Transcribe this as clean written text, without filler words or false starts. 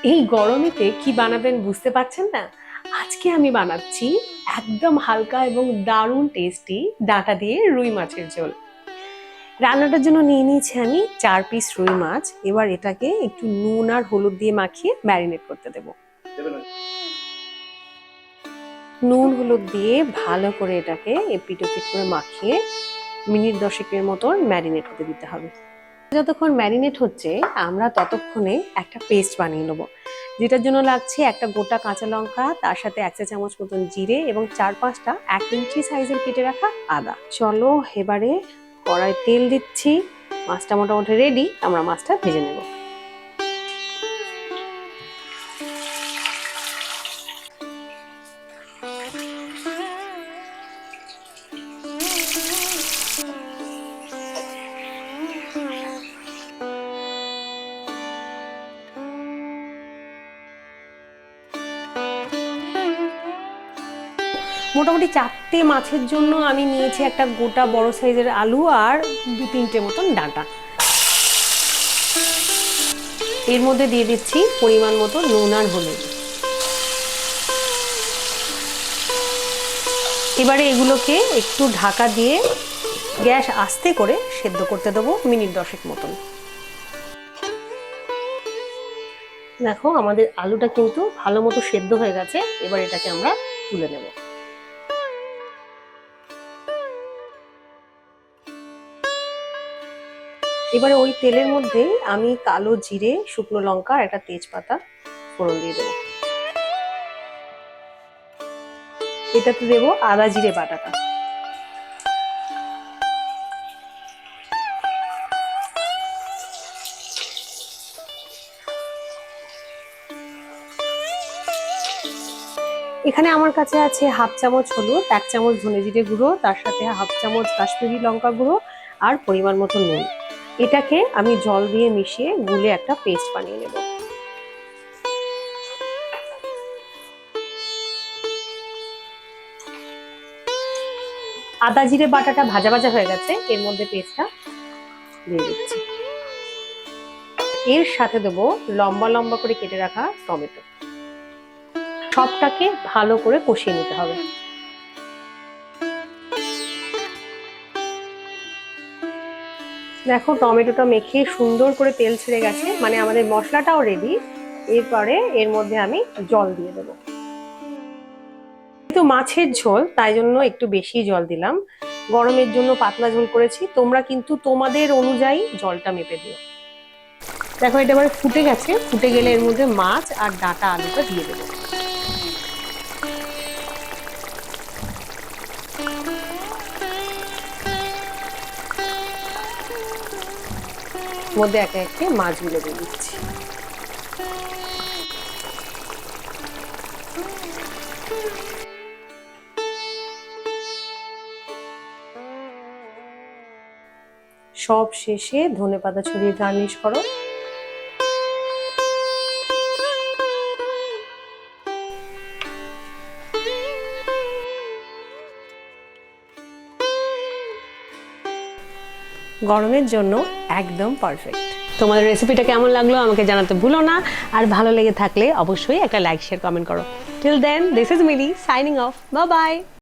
এই গরমেতে কি বানাবেন বুঝতে পারছেন না? আজকে আমি বানাচ্ছি একদম হালকা এবং দারুণ টেস্টি ডাঁটা দিয়ে রুই মাছের ঝোল। রান্নাটার জন্য নিয়ে নিয়েছি আমি 4 পিস রুই মাছ। এবার এটাকে একটু নুন আর হলুদ দিয়ে মাখিয়ে ম্যারিনেট করতে দেবো। নুন হলুদ দিয়ে ভালো করে এটাকে এপিট ওপিট করে মাখিয়ে মিনিট 10-এর মতন ম্যারিনেট হতে দিতে হবে। যতক্ষণ ম্যারিনেট হচ্ছে আমরা ততক্ষণে একটা পেস্ট বানিয়ে নেবো, যেটার জন্য লাগছে একটা গোটা কাঁচা লঙ্কা, তার সাথে 1 চা চামচ মতন জিরে এবং 4-5টা 1 ইঞ্চি সাইজের কেটে রাখা আদা। চলো এবারে কড়াই তেল দিচ্ছি। মাছটা মোটামুটি রেডি, আমরা মাছটা ভেজে নেব। মোটামুটি 4টে মাছের জন্য আমি নিয়েছি একটা গোটা বড় সাইজের আলু আর 2-3টে মতন ডাঁটা। এর মধ্যে দিয়ে দিচ্ছি পরিমাণ মতো নুন আর হলুদ। এবারে এগুলোকে একটু ঢাকা দিয়ে গ্যাস আস্তে করে সেদ্ধ করতে দেবো মিনিট 10 মতন। দেখো আমাদের আলুটা কিন্তু ভালো মতো সেদ্ধ হয়ে গেছে। এবার এটাকে আমরা তুলে নেব। এবারে ওই তেলের মধ্যে আমি কালো জিরে, শুকনো লঙ্কা আর একটা তেজপাতা ফোড়ন দিয়ে দেবো। এটাতে দেবো আদা জিরে বাটাটা। এখানে আমার কাছে আছে 1/2 চামচ হলুদ, 1 চামচ ধনে জিরে গুঁড়ো, তার সাথে 1/2 চামচ কাশ্মীরি লঙ্কা গুঁড়ো আর পরিমাণ মতো নুন। এটাকে আমি জল দিয়ে মিশিয়ে গুলে একটা পেস্ট বানিয়ে নেব। আদা জিরে বাটাটা ভাজা ভাজা হয়ে গেছে, এর মধ্যে পেস্টটা দিয়ে দিচ্ছি। এর সাথে দেবো লম্বা লম্বা করে কেটে রাখা টমেটো। সবটাকে ভালো করে কষিয়ে নিতে হবে। দেখো টমেটোটা মেখে সুন্দর করে তেল ছেড়ে গেছে, মানে আমাদের মশলাটাও রেডি। এরপরে এর মধ্যে আমি জল দিয়ে দেবো। কিন্তু মাছের ঝোল তাই জন্য একটু বেশি জল দিলাম। গরমের জন্য পাতলা ঝোল করেছি, তোমরা কিন্তু তোমাদের অনুযায়ী জলটা মেপে দিও। দেখো এটা এবারে ফুটে গেছে, ফুটে গেলে এর মধ্যে মাছ আর ডাঁটা আলুটা দিয়ে দেবো। মধ্যে একে একে মাছগুলো দিয়ে দিচ্ছি। সব শেষে ধনেপাতা ছড়িয়ে গার্নিশ করো। গরমের জন্য একদম পারফেক্ট। তোমাদের রেসিপিটা কেমন লাগলো আমাকে জানাতে ভুলো না, আর ভালো লেগে থাকলে অবশ্যই একটা লাইক শেয়ার কমেন্ট করো। Till then, this is Mili signing off. Bye by.